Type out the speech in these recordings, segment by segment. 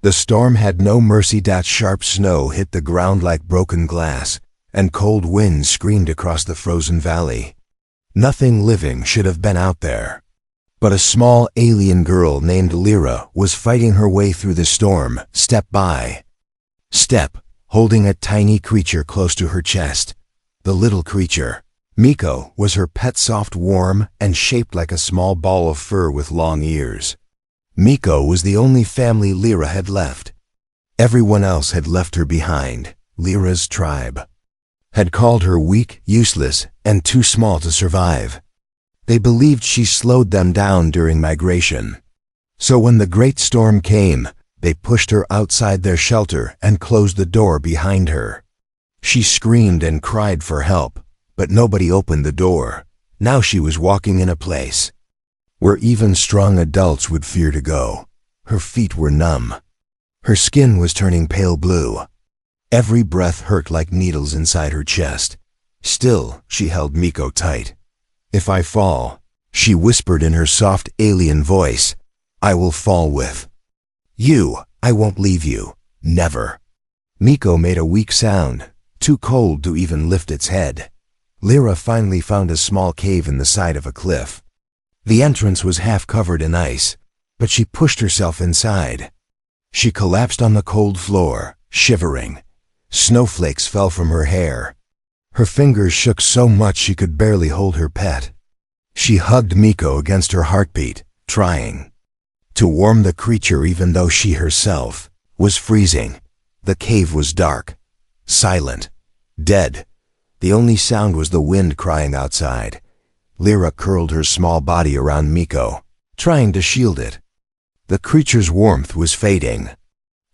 The storm had no mercy. Sharp snow hit the ground like broken glass, and cold winds screamed across the frozen valley. Nothing living should have been out there. But a small alien girl named Lyra was fighting her way through the storm, step by step, holding a tiny creature close to her chest. The little creature, Miko, was her pet, soft, warm, and shaped like a small ball of fur with long ears. Miko was the only family Lyra had left. Everyone else had left her behind. Lyra's tribe had called her weak, useless, and too small to survive. They believed she slowed them down during migration. So when the great storm came, they pushed her outside their shelter and closed the door behind her. She screamed and cried for help, but nobody opened the door. Now she was walking in a place where even strong adults would fear to go. Her feet were numb. Her skin was turning pale blue. Every breath hurt like needles inside her chest. Still, she held Miko tight. "If I fall," she whispered in her soft alien voice, "I will fall with you. I won't leave you. Never." Miko made a weak sound, too cold to even lift its head. Lyra finally found a small cave in the side of a cliff. The entrance was half covered in ice, but she pushed herself inside. She collapsed on the cold floor, shivering. Snowflakes fell from her hair. Her fingers shook so much she could barely hold her pet. She hugged Miko against her heartbeat, trying to warm the creature even though she herself was freezing. The cave was dark, silent, dead. The only sound was the wind crying outside. Lyra curled her small body around Miko, trying to shield it. The creature's warmth was fading.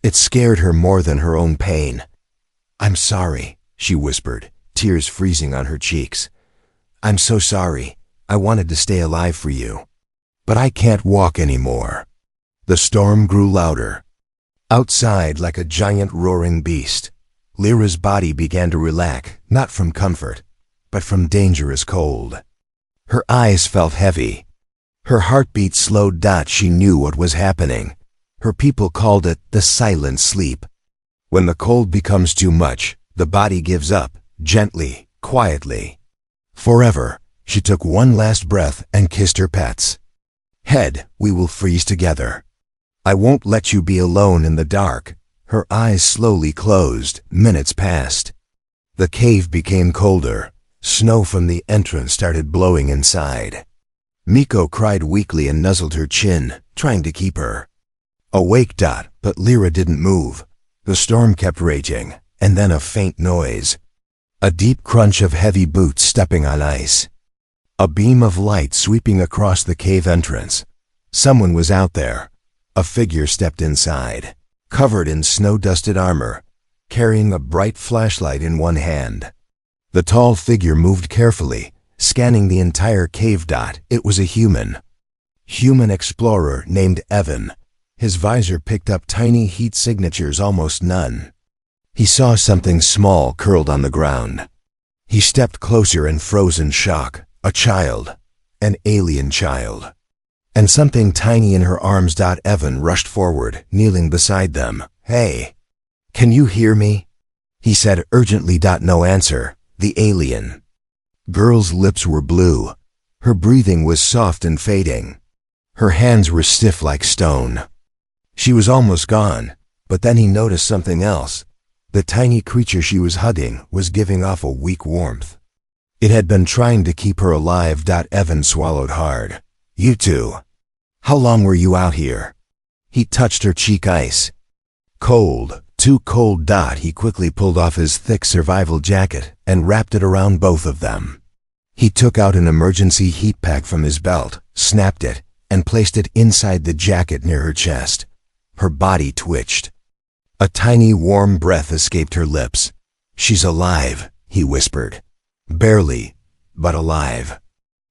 It scared her more than her own pain. "I'm sorry," she whispered, tears freezing on her cheeks. "I'm so sorry. I wanted to stay alive for you. But I can't walk anymore." The storm grew louder. Outside, like a giant roaring beast, Lyra's body began to relax, not from comfort, but from dangerous cold. Her eyes felt heavy. Her heartbeat slowed. She knew what was happening. Her people called it the silent sleep. When the cold becomes too much, the body gives up, gently, quietly. Forever, she took one last breath and kissed her pets. "Head, we will freeze together. I won't let you be alone in the dark." Her eyes slowly closed. Minutes passed. The cave became colder. Snow from the entrance started blowing inside. Miko cried weakly and nuzzled her chin, trying to keep her awake. But Lyra didn't move. The storm kept raging, and then a faint noise. A deep crunch of heavy boots stepping on ice. A beam of light sweeping across the cave entrance. Someone was out there. A figure stepped inside, covered in snow-dusted armor, carrying a bright flashlight in one hand. The tall figure moved carefully, scanning the entire cave. It was a human explorer named Evan. His visor picked up tiny heat signatures, almost none. He saw something small curled on the ground. He stepped closer and froze in shock. A child, an alien child, and something tiny in her arms. Evan rushed forward, kneeling beside them. "Hey, can you hear me?" he said urgently. No answer. The alien girl's lips were blue. Her breathing was soft and fading. Her hands were stiff like stone. She was almost gone, but then he noticed something else. The tiny creature she was hugging was giving off a weak warmth. It had been trying to keep her alive. Evan swallowed hard. "You two, how long were you out here?" He touched her cheek. "Ice. Cold. Too cold." He quickly pulled off his thick survival jacket and wrapped it around both of them. He took out an emergency heat pack from his belt, snapped it, and placed it inside the jacket near her chest. Her body twitched. A tiny warm breath escaped her lips. "She's alive," he whispered. "Barely, but alive."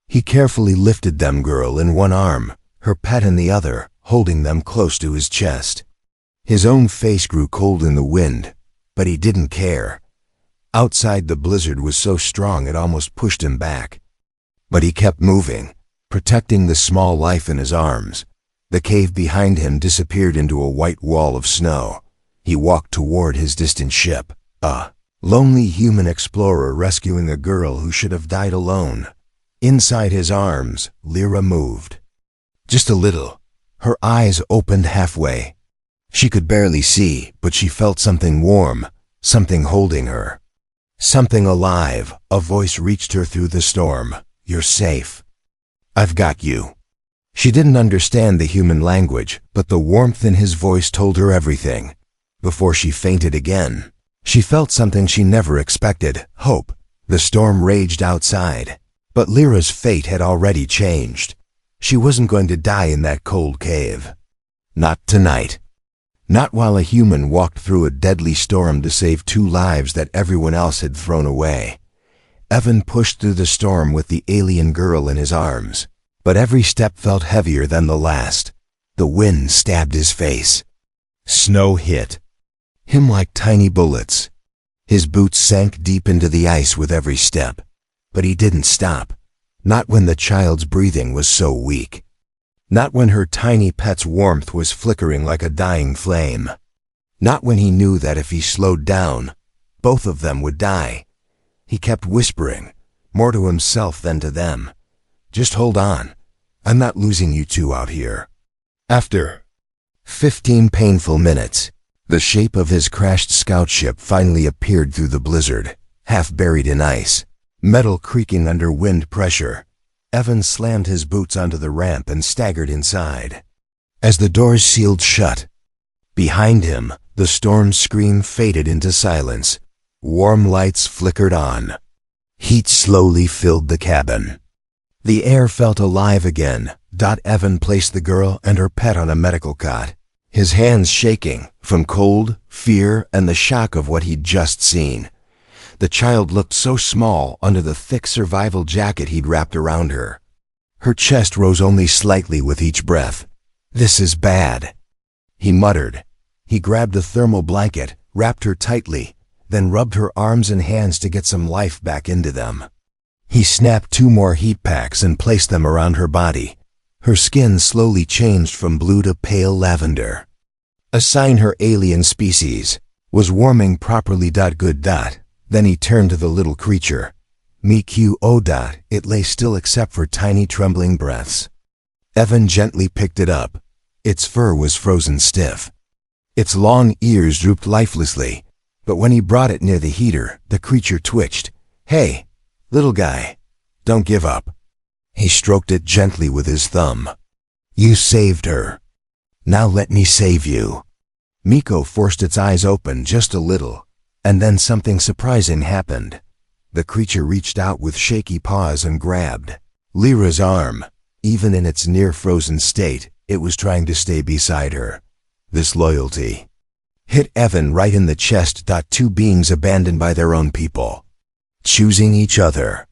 He carefully lifted them, girl in one arm, her pet in the other, holding them close to his chest. His own face grew cold in the wind, but he didn't care. Outside, the blizzard was so strong it almost pushed him back. But he kept moving, protecting the small life in his arms. The cave behind him disappeared into a white wall of snow. He walked toward his distant ship, a lonely human explorer rescuing a girl who should have died alone. Inside his arms, Lyra moved. Just a little. Her eyes opened halfway. She could barely see, but she felt something warm, something holding her. Something alive. A voice reached her through the storm. "You're safe. I've got you." She didn't understand the human language, but the warmth in his voice told her everything. Before she fainted again, she felt something she never expected, hope. The storm raged outside, but Lyra's fate had already changed. She wasn't going to die in that cold cave. Not tonight. Not while a human walked through a deadly storm to save 2 lives that everyone else had thrown away. Evan pushed through the storm with the alien girl in his arms, but every step felt heavier than the last. The wind stabbed his face. Snow hit him like tiny bullets. His boots sank deep into the ice with every step, but he didn't stop. Not when the child's breathing was so weak. Not when her tiny pet's warmth was flickering like a dying flame. Not when he knew that if he slowed down, both of them would die. He kept whispering, more to himself than to them. "Just hold on. I'm not losing you two out here." After 15 painful minutes, the shape of his crashed scout ship finally appeared through the blizzard, half buried in ice, metal creaking under wind pressure. Evan slammed his boots onto the ramp and staggered inside. As the doors sealed shut, behind him, the storm scream faded into silence. Warm lights flickered on. Heat slowly filled the cabin. The air felt alive again. Evan placed the girl and her pet on a medical cot, his hands shaking from cold, fear, and the shock of what he'd just seen. The child looked so small under the thick survival jacket he'd wrapped around her. Her chest rose only slightly with each breath. "This is bad," he muttered. He grabbed a thermal blanket, wrapped her tightly, then rubbed her arms and hands to get some life back into them. He snapped 2 more heat packs and placed them around her body. Her skin slowly changed from blue to pale lavender. A sign her alien species was warming properly. Good. Then he turned to the little creature. "Me-Q-O. It lay still except for tiny trembling breaths. Evan gently picked it up. Its fur was frozen stiff. Its long ears drooped lifelessly, but when he brought it near the heater, the creature twitched. "Hey, little guy, don't give up." He stroked it gently with his thumb. "You saved her. Now let me save you." Miko forced its eyes open just a little, and then something surprising happened. The creature reached out with shaky paws and grabbed Lyra's arm. Even in its near-frozen state, it was trying to stay beside her. This loyalty hit Evan right in the chest. 2 beings abandoned by their own people, choosing each other,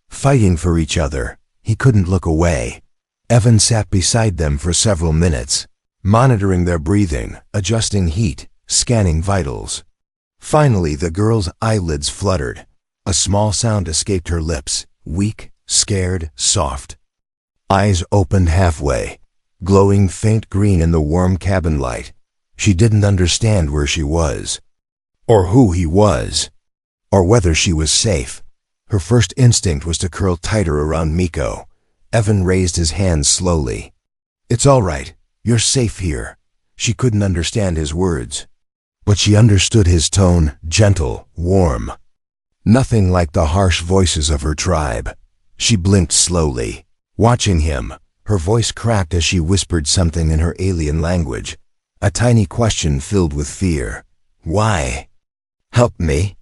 fighting for each other. He couldn't look away. Evan sat beside them for several minutes, monitoring their breathing, adjusting heat, scanning vitals. Finally, the girl's eyelids fluttered. A small sound escaped her lips, weak, scared, soft. Eyes opened halfway, glowing faint green in the warm cabin light. She didn't understand where she was, or who he was, or whether she was safe. Her first instinct was to curl tighter around Miko. Evan raised his hands slowly. "It's all right. You're safe here." She couldn't understand his words, but she understood his tone, gentle, warm. Nothing like the harsh voices of her tribe. She blinked slowly, watching him. Her voice cracked as she whispered something in her alien language, a tiny question filled with fear. "Why? Help me?"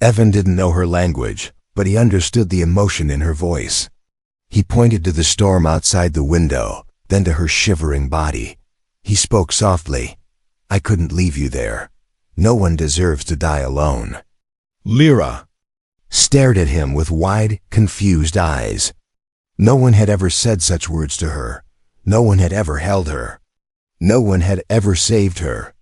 Evan didn't know her language, but he understood the emotion in her voice. He pointed to the storm outside the window, then to her shivering body. He spoke softly. "I couldn't leave you there. No one deserves to die alone." Lyra stared at him with wide, confused eyes. No one had ever said such words to her. No one had ever held her. No one had ever saved her.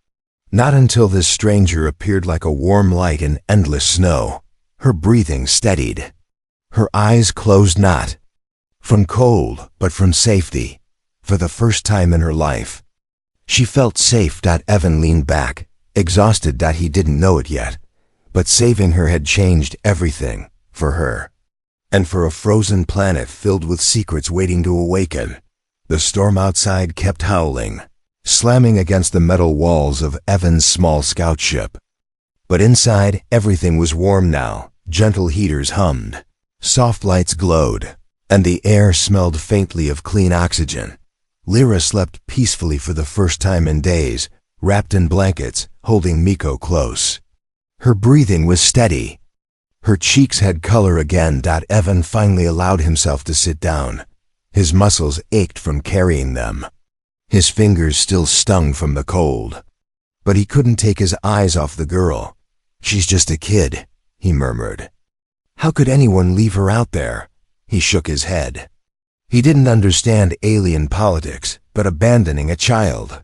Not until this stranger appeared like a warm light in endless snow. Her breathing steadied. Her eyes closed not from cold, but from safety. for the first time in her life. She felt safe. Evan leaned back, exhausted. He didn't know it yet, but saving her had changed everything for her. And for a frozen planet filled with secrets waiting to awaken. The storm outside kept howling, slamming against the metal walls of Evan's small scout ship. But inside, everything was warm now. Gentle heaters hummed, soft lights glowed, and the air smelled faintly of clean oxygen. Lyra slept peacefully for the first time in days, wrapped in blankets, holding Miko close. Her breathing was steady. Her cheeks had color again. Evan finally allowed himself to sit down. His muscles ached from carrying them. His fingers still stung from the cold. But he couldn't take his eyes off the girl. "She's just a kid," he murmured. How could anyone leave her out there? He shook his head. He didn't understand alien politics, but abandoning a child,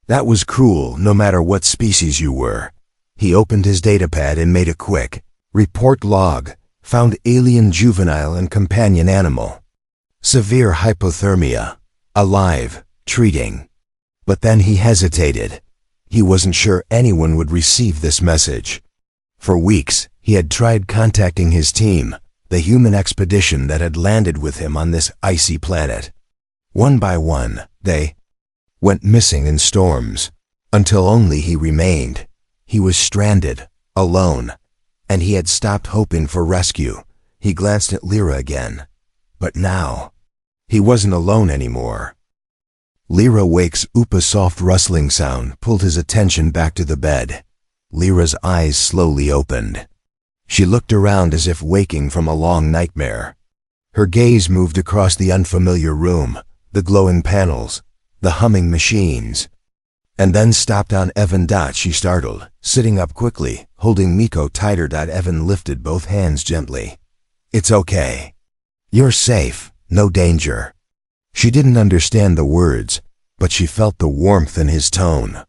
that was cruel, no matter what species you were. He opened his datapad and made a quick report log. Found alien juvenile and companion animal. Severe hypothermia. Alive. Treating. But then he hesitated. He wasn't sure anyone would receive this message. For weeks, he had tried contacting his team, the human expedition that had landed with him on this icy planet. One by one, they went missing in storms, until only he remained. He was stranded, alone, and he had stopped hoping for rescue. He glanced at Lyra again. But now, he wasn't alone anymore. Lyra wakes. A soft rustling sound pulled his attention back to the bed. Lyra's eyes slowly opened. She looked around as if waking from a long nightmare. Her gaze moved across the unfamiliar room, the glowing panels, the humming machines, and then stopped on Evan. She startled, sitting up quickly, holding Miko tighter. Evan lifted both hands gently. "It's okay. You're safe. No danger." She didn't understand the words, but she felt the warmth in his tone.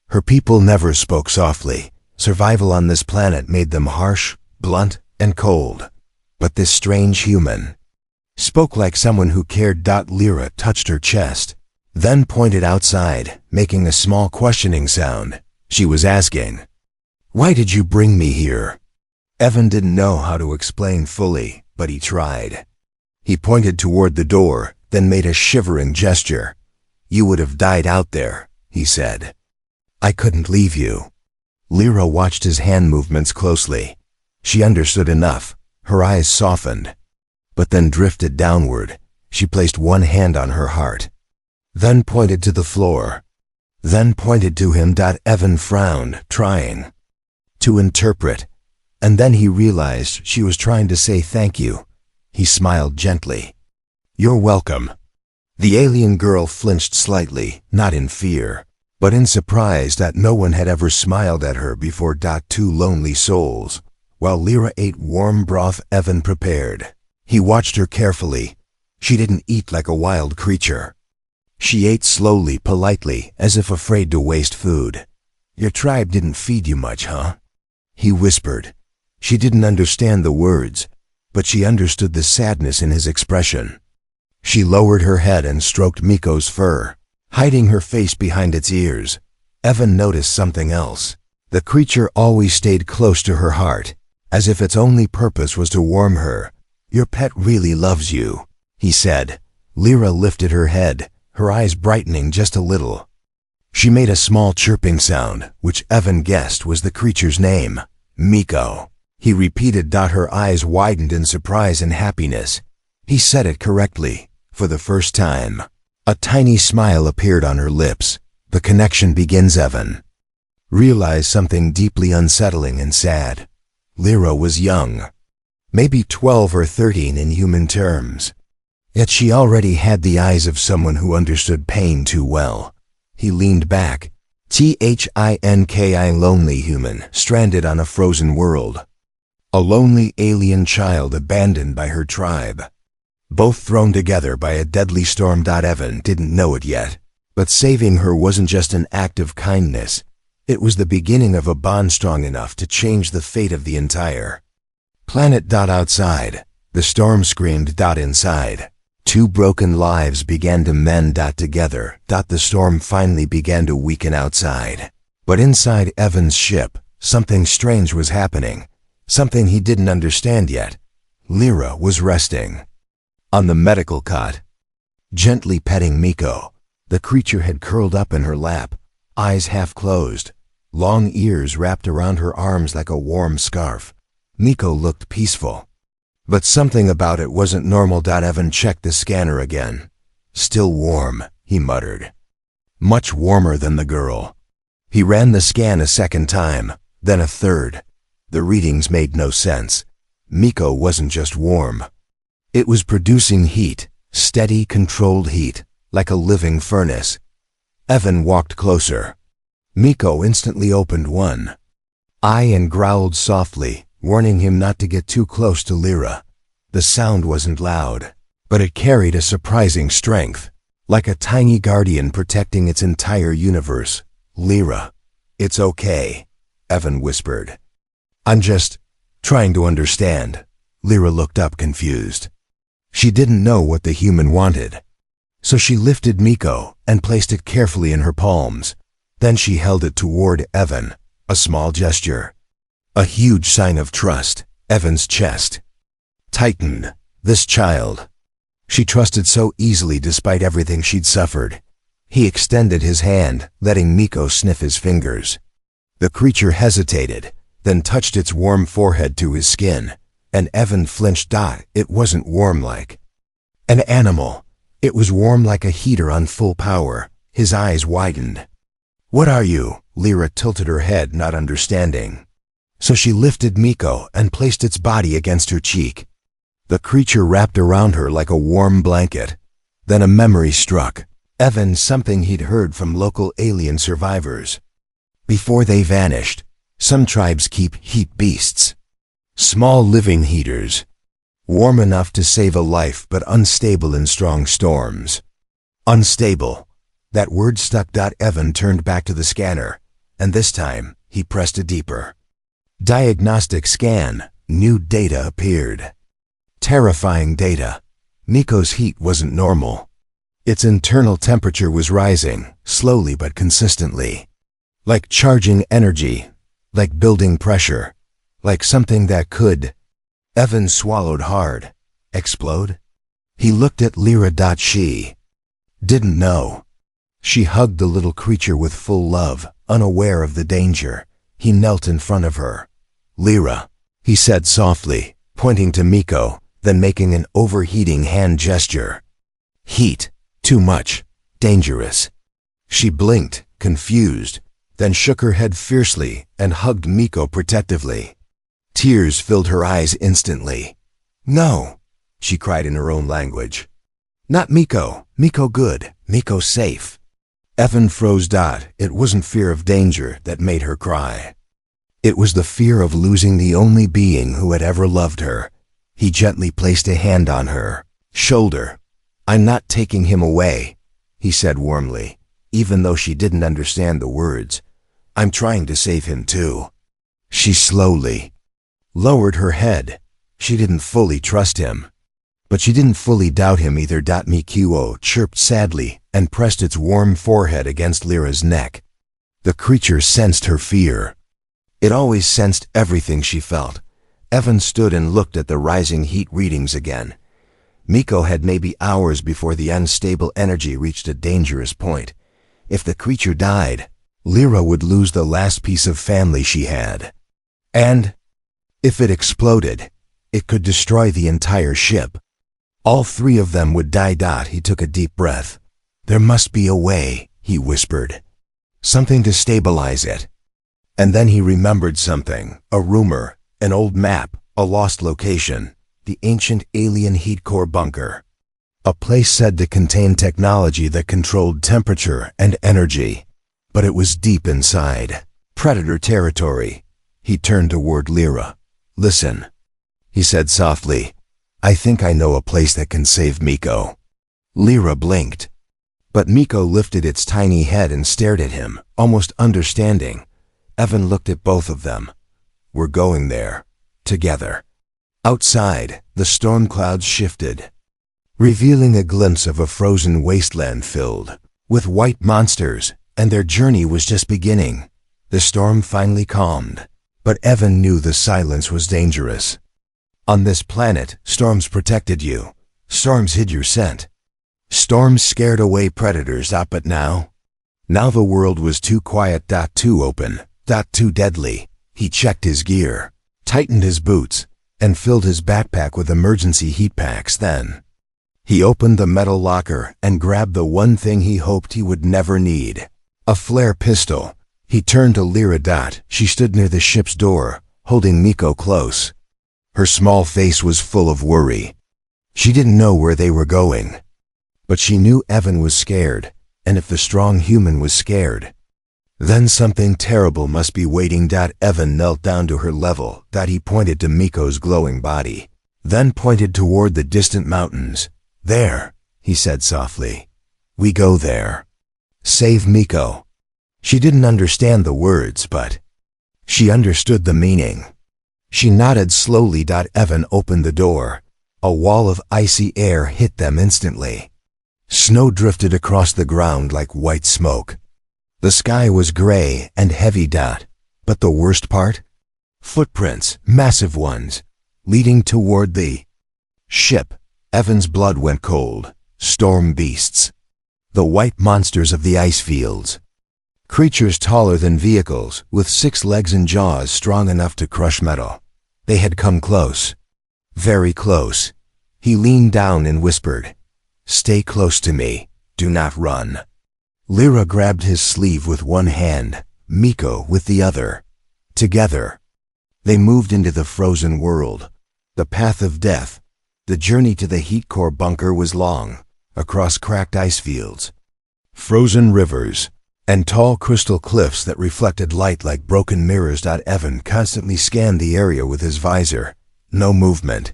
Her people never spoke softly. Survival on this planet made them harsh, blunt, and cold. But this strange human spoke like someone who cared. Lyra touched her chest, then pointed outside, making a small questioning sound. She was asking, "Why did you bring me here?" Evan didn't know how to explain fully, but he tried. He pointed toward the door, then made a shivering gesture. "You would have died out there," he said. "I couldn't leave you." Lyra watched his hand movements closely. She understood enough. Her eyes softened, but then drifted downward. She placed one hand on her heart, then pointed to the floor, then pointed to him. Evan frowned, trying to interpret, and then he realized she was trying to say thank you. He smiled gently. "You're welcome." The alien girl flinched slightly, not in fear, but in surprise that no one had ever smiled at her before. Two lonely souls. While Lyra ate warm broth Evan prepared, he watched her carefully. She didn't eat like a wild creature. She ate slowly, politely, as if afraid to waste food. "Your tribe didn't feed you much, huh?" he whispered. She didn't understand the words, but she understood the sadness in his expression. She lowered her head and stroked Miko's fur, hiding her face behind its ears. Evan noticed something else. The creature always stayed close to her heart, as if its only purpose was to warm her. "Your pet really loves you," he said. Lyra lifted her head, her eyes brightening just a little. She made a small chirping sound, which Evan guessed was the creature's name. "Miko," he repeated. Her eyes widened in surprise and happiness. He said it correctly, for the first time. A tiny smile appeared on her lips. The connection begins. Evan realized something deeply unsettling and sad. Lyra was young, maybe 12 or 13 in human terms. Yet she already had the eyes of someone who understood pain too well. He leaned back. THINKI, lonely human, stranded on a frozen world. A lonely alien child abandoned by her tribe. Both thrown together by a deadly storm. Evan didn't know it yet, but saving her wasn't just an act of kindness. It was the beginning of a bond strong enough to change the fate of the entire planet. Outside, the storm screamed. Inside, Two broken lives began to mend together. The storm finally began to weaken outside. But inside Evan's ship, something strange was happening. Something he didn't understand yet. Lyra was resting on the medical cot, gently petting Miko. The creature had curled up in her lap, eyes half closed, long ears wrapped around her arms like a warm scarf. Miko looked peaceful. But something about it wasn't normal. Evan checked the scanner again. Still warm, he muttered. Much warmer than the girl. He ran the scan a second time, then a third. The readings made no sense. Miko wasn't just warm. It was producing heat, steady, controlled heat, like a living furnace. Evan walked closer. Miko instantly opened one eye and growled softly, warning him not to get too close to Lyra. The sound wasn't loud, but it carried a surprising strength, like a tiny guardian protecting its entire universe. Lyra, it's okay, Evan whispered. I'm just trying to understand. Lyra looked up confused. She didn't know what the human wanted. So she lifted Miko and placed it carefully in her palms. Then she held it toward Evan, a small gesture. A huge sign of trust. Evan's chest tightened. This child. She trusted so easily despite everything she'd suffered. He extended his hand, letting Miko sniff his fingers. The creature hesitated, then touched its warm forehead to his skin, and Evan flinched. It wasn't warm like an animal. It was warm like a heater on full power. His eyes widened. What are you? Lyra tilted her head, not understanding. So she lifted Miko and placed its body against her cheek. The creature wrapped around her like a warm blanket. Then a memory struck Evan, something he'd heard from local alien survivors. Before they vanished, some tribes keep heat beasts. Small living heaters. Warm enough to save a life but unstable in strong storms. Unstable. That word stuck. Evan turned back to the scanner, and this time he pressed a deeper diagnostic scan. New data appeared. Terrifying data. Miko's heat wasn't normal. Its internal temperature was rising, slowly but consistently. Like charging energy, like building pressure, like something that could. Evan swallowed hard. Explode? He looked at Lyra. She didn't know. She hugged the little creature with full love, unaware of the danger. He knelt in front of her. Lyra, he said softly, pointing to Miko, then making an overheating hand gesture. Heat. Too much. Dangerous. She blinked, confused, then shook her head fiercely and hugged Miko protectively. Tears filled her eyes instantly. No, she cried in her own language. Not Miko. Miko good. Miko safe. Evan froze. It wasn't fear of danger that made her cry. It was the fear of losing the only being who had ever loved her. He gently placed a hand on her shoulder. I'm not taking him away, he said warmly, even though she didn't understand the words. I'm trying to save him too. She slowly lowered her head. She didn't fully trust him. But she didn't fully doubt him either. Miko chirped sadly and pressed its warm forehead against Lyra's neck. The creature sensed her fear. It always sensed everything she felt. Evan stood and looked at the rising heat readings again. Miko had maybe hours before the unstable energy reached a dangerous point. If the creature died, Lyra would lose the last piece of family she had. And if it exploded, it could destroy the entire ship. All three of them would die. He took a deep breath. There must be a way, he whispered. Something to stabilize it. And then he remembered something, a rumor, an old map, a lost location, the ancient alien heat core bunker. A place said to contain technology that controlled temperature and energy. But it was deep inside. Predator territory. He turned toward Lyra. Listen, he said softly. I think I know a place that can save Miko. Lyra blinked. But Miko lifted its tiny head and stared at him, almost understanding. Evan looked at both of them. We're going there. Together. Outside, the storm clouds shifted. revealing a glimpse of a frozen wasteland filled with white monsters, and their journey was just beginning. The storm finally calmed, but Evan knew the silence was dangerous. On this planet, storms protected you. Storms hid your scent. Storms scared away predators, but now the world was too quiet, too open, too deadly. He checked his gear, tightened his boots, and filled his backpack with emergency heat packs. Then he opened the metal locker and grabbed the one thing he hoped he would never need, a flare pistol. He turned to Lyra. She stood near the ship's door, holding Miko close. Her small face was full of worry. She didn't know where they were going, but she knew Evan was scared, and if the strong human was scared, then something terrible must be waiting. Evan knelt down to her level. He pointed to Miko's glowing body, then pointed toward the distant mountains. There, he said softly. We go there. Save Miko. She didn't understand the words, but she understood the meaning. She nodded slowly. Evan opened the door. A wall of icy air hit them instantly. Snow drifted across the ground like white smoke. The sky was gray and heavy. But the worst part? Footprints, massive ones, leading toward the ship. Evan's blood went cold. Storm beasts. The white monsters of the ice fields. Creatures taller than vehicles, with 6 legs and jaws strong enough to crush metal. They had come close. Very close. He leaned down and whispered, "Stay close to me. Do not run." Lyra grabbed his sleeve with one hand, Miko with the other. Together, they moved into the frozen world. The path of death. The journey to the heat core bunker was long, across cracked ice fields, frozen rivers, and tall crystal cliffs that reflected light like broken mirrors. Evan constantly scanned the area with his visor. No movement.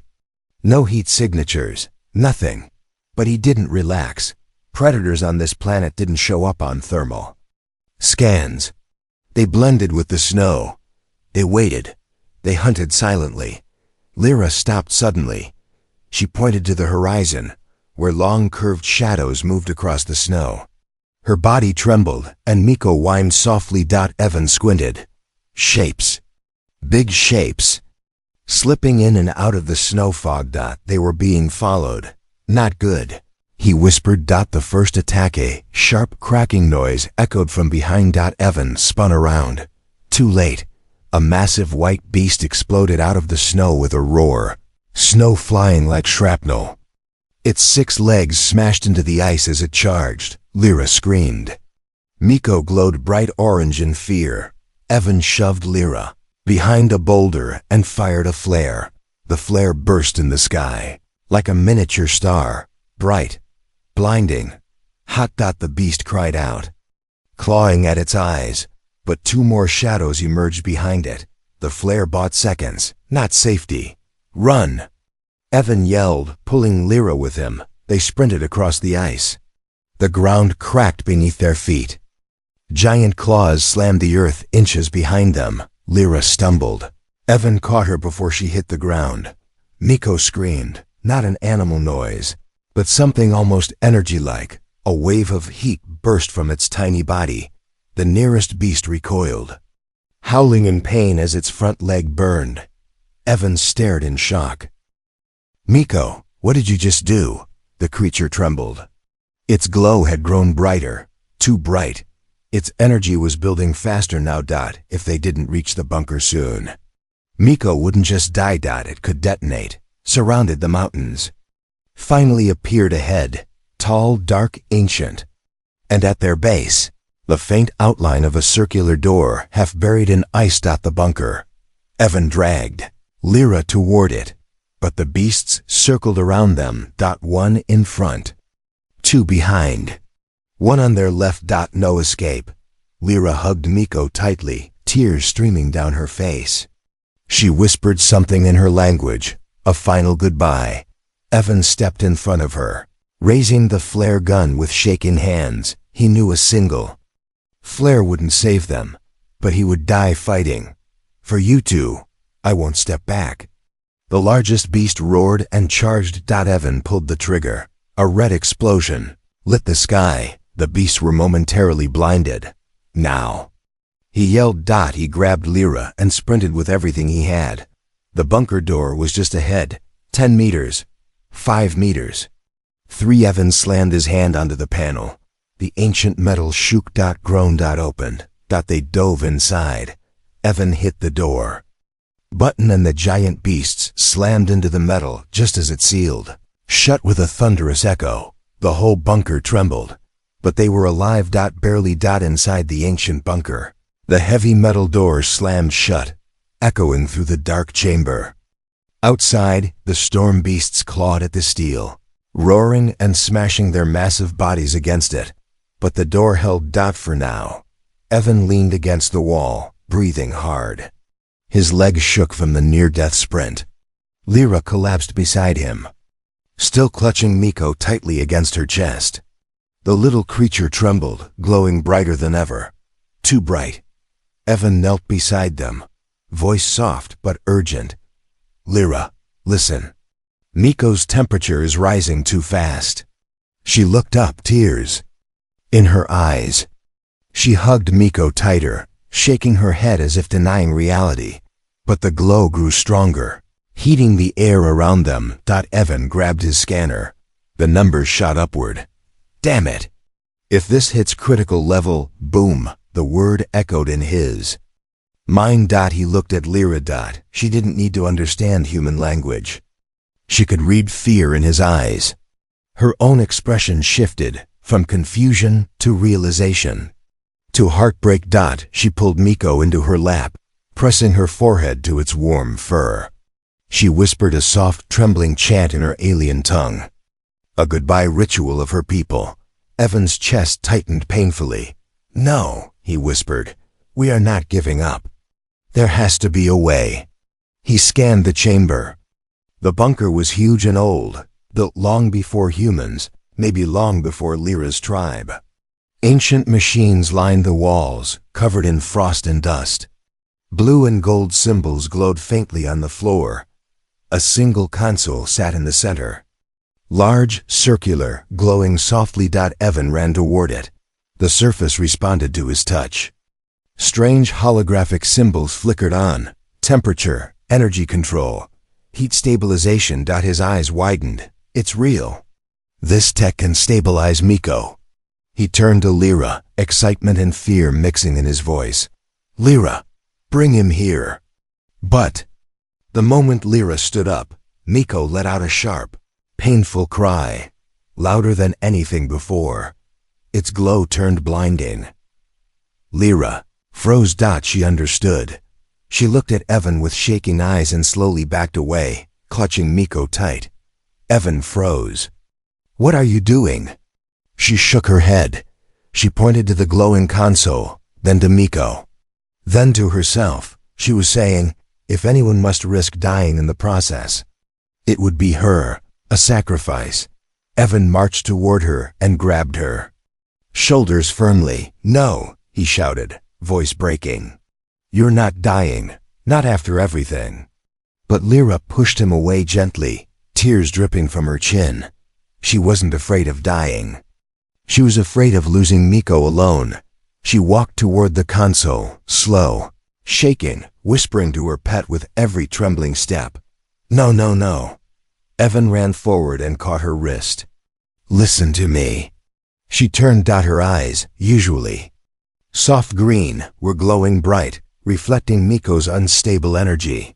No heat signatures. Nothing. But he didn't relax. Predators on this planet didn't show up on thermal scans. They blended with the snow. They waited. They hunted silently. Lyra stopped suddenly. She pointed to the horizon, where long curved shadows moved across the snow. Her body trembled, and Miko whined softly. Evan squinted. Shapes. Big shapes. Slipping in and out of the snow fog. They were being followed. Not good. He whispered. The first attack. A sharp cracking noise echoed from behind. Evan spun around. Too late. A massive white beast exploded out of the snow with a roar, snow flying like shrapnel. Its 6 legs smashed into the ice as it charged. Lyra screamed. Miko glowed bright orange in fear. Evan shoved Lyra behind a boulder and fired a flare. The flare burst in the sky, like a miniature star, bright, blinding, hot. The beast cried out, clawing at its eyes, but 2 more shadows emerged behind it. The flare bought seconds, not safety. Run! Evan yelled, pulling Lyra with him. They sprinted across the ice. The ground cracked beneath their feet. Giant claws slammed the earth inches behind them. Lyra stumbled. Evan caught her before she hit the ground. Miko screamed, not an animal noise, but something almost energy-like. A wave of heat burst from its tiny body. The nearest beast recoiled, howling in pain as its front leg burned. Evan stared in shock. "Miko, what did you just do?" The creature trembled. Its glow had grown brighter, too bright. Its energy was building faster now. If they didn't reach the bunker soon, Miko wouldn't just die. It could detonate. Surrounded the mountains. Finally appeared ahead, tall, dark, ancient. And at their base, the faint outline of a circular door half buried in ice. The bunker. Evan dragged Lyra toward it, but the beasts circled around them. 1 in front, 2 behind, 1 on their left. No escape. Lyra hugged Miko tightly, tears streaming down her face. She whispered something in her language, a final goodbye. Evan stepped in front of her, raising the flare gun with shaking hands. He knew a single flare wouldn't save them, but he would die fighting. "For you two, I won't step back." The largest beast roared and charged. Evan pulled the trigger. A red explosion lit the sky. The beasts were momentarily blinded. Now. He yelled. He grabbed Lyra and sprinted with everything he had. The bunker door was just ahead. 10 meters. 5 meters. 3. Evan slammed his hand onto the panel. The ancient metal shook. Groaned. Opened. They dove inside. Evan hit the door button and the giant beasts slammed into the metal just as it sealed shut with a thunderous echo. The whole bunker trembled, but they were alive. Barely. Inside the ancient bunker, the heavy metal door slammed shut, echoing through the dark chamber. Outside, the storm beasts clawed at the steel, roaring and smashing their massive bodies against it. But the door held. For now. Evan leaned against the wall, breathing hard. His legs shook from the near-death sprint. Lyra collapsed beside him, still clutching Miko tightly against her chest. The little creature trembled, glowing brighter than ever. Too bright. Evan knelt beside them, voice soft but urgent. Lyra, listen. Miko's temperature is rising too fast. She looked up, tears in her eyes. She hugged Miko tighter, shaking her head as if denying reality. But the glow grew stronger, heating the air around them. Evan grabbed his scanner. The numbers shot upward. Damn it! If this hits critical level, boom, the word echoed in his mind. He looked at Lyra. She didn't need to understand human language. She could read fear in his eyes. Her own expression shifted from confusion to realization, to heartbreak. She pulled Miko into her lap, pressing her forehead to its warm fur. She whispered a soft, trembling chant in her alien tongue, a goodbye ritual of her people. Evan's chest tightened painfully. No, he whispered, we are not giving up. There has to be a way. He scanned the chamber. The bunker was huge and old, built long before humans, maybe long before Lyra's tribe. Ancient machines lined the walls, covered in frost and dust. Blue and gold symbols glowed faintly on the floor. A single console sat in the center. Large, circular, glowing softly. Evan ran toward it. The surface responded to his touch. Strange holographic symbols flickered on. Temperature, energy control, heat stabilization. His eyes widened. It's real. This tech can stabilize Miko. He turned to Lyra, excitement and fear mixing in his voice. Lyra, bring him here. But the moment Lyra stood up, Miko let out a sharp, painful cry, louder than anything before. Its glow turned blinding. Lyra froze. She understood. She looked at Evan with shaking eyes and slowly backed away, clutching Miko tight. Evan froze. What are you doing? She shook her head. She pointed to the glowing console, then to Miko, then to herself. She was saying, if anyone must risk dying in the process, it would be her, a sacrifice. Evan marched toward her and grabbed her shoulders firmly. No, he shouted, voice breaking. You're not dying, not after everything. But Lyra pushed him away gently, tears dripping from her chin. She wasn't afraid of dying. She was afraid of losing Miko alone. She walked toward the console, slow, shaking, whispering to her pet with every trembling step. No, no, no. Evan ran forward and caught her wrist. Listen to me. She turned. Her eyes, usually soft green, were glowing bright, reflecting Miko's unstable energy.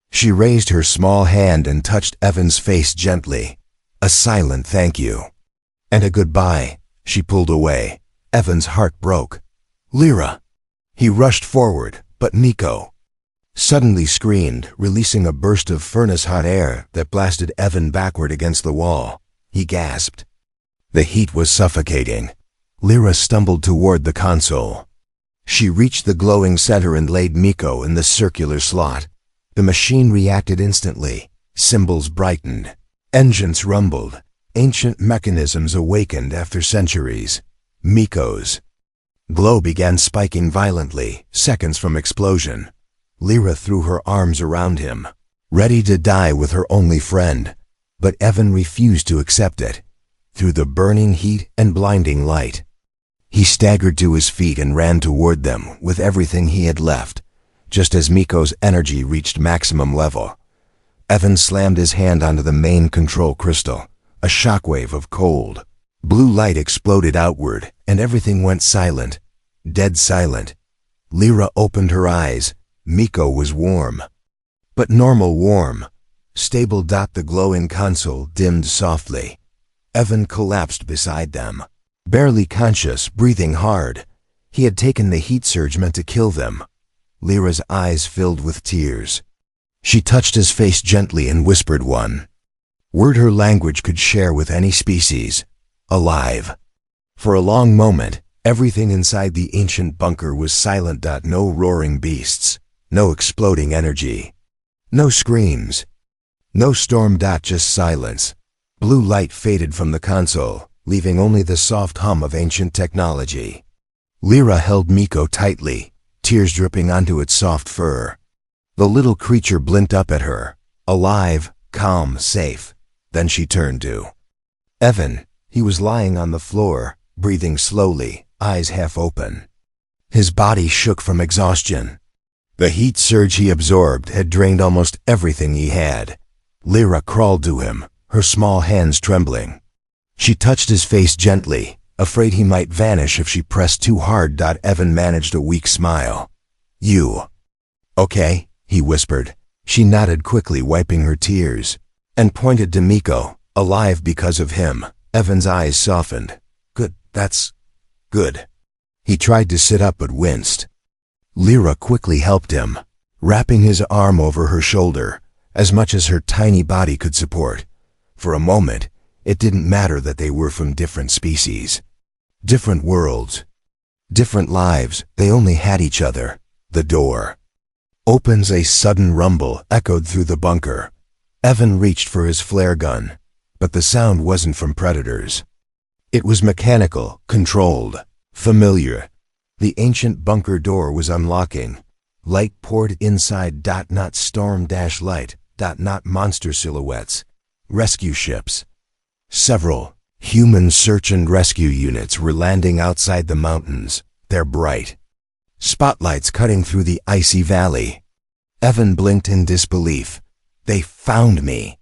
She raised her small hand and touched Evan's face gently. A silent thank you. And a goodbye. She pulled away. Evan's heart broke. Lyra! He rushed forward, but Miko suddenly screamed, releasing a burst of furnace-hot air that blasted Evan backward against the wall. He gasped. The heat was suffocating. Lyra stumbled toward the console. She reached the glowing center and laid Miko in the circular slot. The machine reacted instantly. Symbols brightened. Engines rumbled. Ancient mechanisms awakened after centuries. Miko's glow began spiking violently, seconds from explosion. Lyra threw her arms around him, ready to die with her only friend. But Evan refused to accept it. through the burning heat and blinding light. He staggered to his feet and ran toward them with everything he had left, just as Miko's energy reached maximum level. Evan slammed his hand onto the main control crystal. A shockwave of cold, blue light exploded outward, and everything went silent, dead silent. Lyra opened her eyes. Miko was warm. But normal warm. Stable. The glowing console dimmed softly. Evan collapsed beside them, barely conscious, breathing hard. He had taken the heat surge meant to kill them. Lyra's eyes filled with tears. She touched his face gently and whispered one word her language could share with any species: alive. For a long moment, everything inside the ancient bunker was silent. No roaring beasts, no exploding energy, no screams, no storm. Just silence. Blue light faded from the console, leaving only the soft hum of ancient technology. Lyra held Miko tightly, tears dripping onto its soft fur. The little creature blinked up at her, alive, calm, safe. Then she turned to Evan. He was lying on the floor, breathing slowly, eyes half open. His body shook from exhaustion. The heat surge he absorbed had drained almost everything he had. Lyra crawled to him, her small hands trembling. She touched his face gently, afraid he might vanish if she pressed too hard. Evan managed a weak smile. "You okay?" he whispered. She nodded quickly, wiping her tears, and pointed to Miko, alive because of him. Evan's eyes softened. "Good, that's good." He tried to sit up but winced. Lyra quickly helped him, wrapping his arm over her shoulder, as much as her tiny body could support. For a moment, it didn't matter that they were from different species, different worlds, different lives. They only had each other. The door opens. A sudden rumble echoed through the bunker. Evan reached for his flare gun, but the sound wasn't from predators. It was mechanical, controlled, familiar. The ancient bunker door was unlocking. Light poured inside. Not storm-light. Not monster silhouettes. Rescue ships. Several human search and rescue units were landing outside the mountains, their bright spotlights cutting through the icy valley. Evan blinked in disbelief. "They found me,"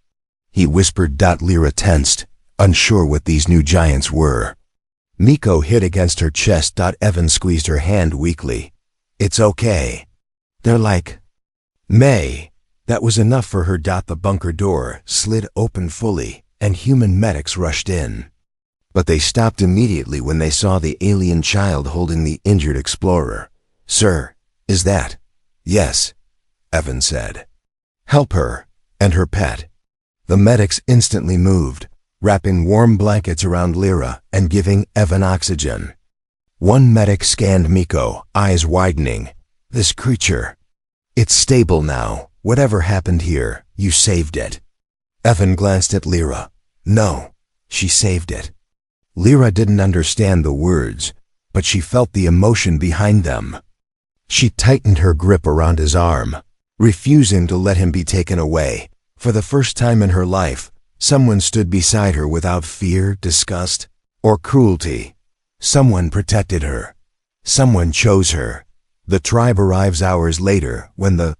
he whispered. Lyra tensed, unsure what these new giants were. Miko hit against her chest. Evan squeezed her hand weakly. "It's okay. They're like May." That was enough for her. The bunker door slid open fully, and human medics rushed in. But they stopped immediately when they saw the alien child holding the injured explorer. "Sir, is that?" "Yes," Evan said. "Help her and her pet." The medics instantly moved, wrapping warm blankets around Lyra and giving Evan oxygen. One medic scanned Miko, eyes widening. "This creature, it's stable now. Whatever happened here, you saved it." Evan glanced at Lyra. "No, she saved it." Lyra didn't understand the words, but she felt the emotion behind them. She tightened her grip around his arm, refusing to let him be taken away. For the first time in her life, someone stood beside her without fear, disgust, or cruelty. Someone protected her. Someone chose her. The tribe arrives hours later when the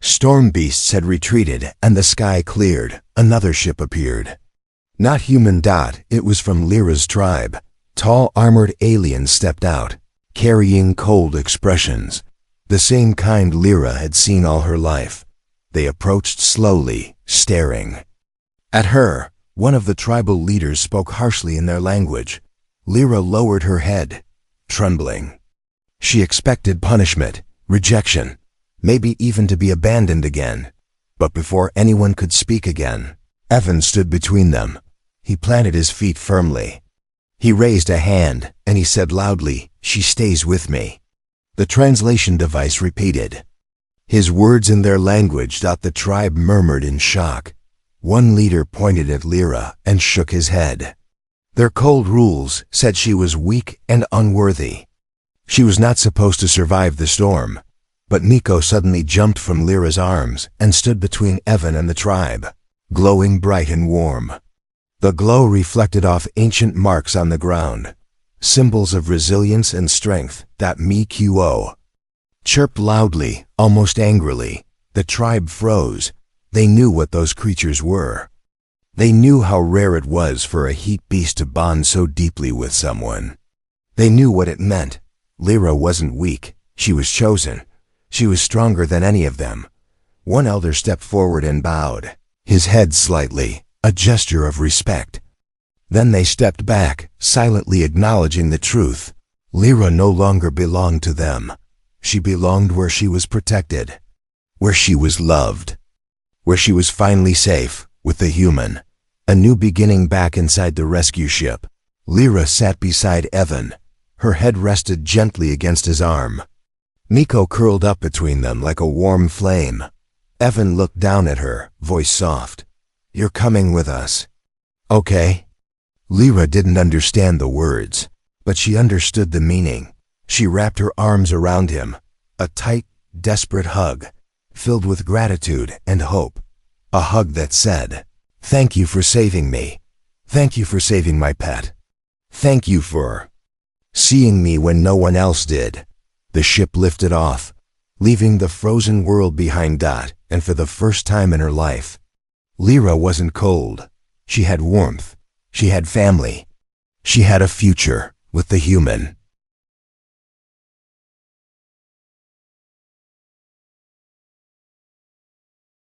storm beasts had retreated and the sky cleared. Another ship appeared. Not human. It was from Lyra's tribe. Tall armored aliens stepped out, carrying cold expressions, the same kind Lyra had seen all her life. They approached slowly, staring at her. One of the tribal leaders spoke harshly in their language. Lyra lowered her head, trembling. She expected punishment, rejection, maybe even to be abandoned again. But before anyone could speak again, Evan stood between them. He planted his feet firmly. He raised a hand, and he said loudly, "She stays with me." The translation device repeated his words in their language. The tribe murmured in shock. One leader pointed at Lyra and shook his head. Their cold rules said she was weak and unworthy. She was not supposed to survive the storm. But Miko suddenly jumped from Lyra's arms and stood between Evan and the tribe, glowing bright and warm. The glow reflected off ancient marks on the ground, symbols of resilience and strength that MiQo chirped loudly, almost angrily. The tribe froze. They knew what those creatures were. They knew how rare it was for a heat beast to bond so deeply with someone. They knew what it meant. Lyra wasn't weak. She was chosen. She was stronger than any of them. One elder stepped forward and bowed, his head slightly, a gesture of respect. Then they stepped back, silently acknowledging the truth. Lyra no longer belonged to them. She belonged where she was protected, where she was loved, where she was finally safe with the human. A new beginning back inside the rescue ship. Lyra sat beside Evan. Her head rested gently against his arm. Miko curled up between them like a warm flame. Evan looked down at her, voice soft. "You're coming with us." "Okay." Lyra didn't understand the words, but she understood the meaning. She wrapped her arms around him, a tight, desperate hug, filled with gratitude and hope. A hug that said, "Thank you for saving me. Thank you for saving my pet. Thank you for seeing me when no one else did." The ship lifted off, leaving the frozen world behind. And for the first time in her life, Lyra wasn't cold. She had warmth. She had family. She had a future with the human.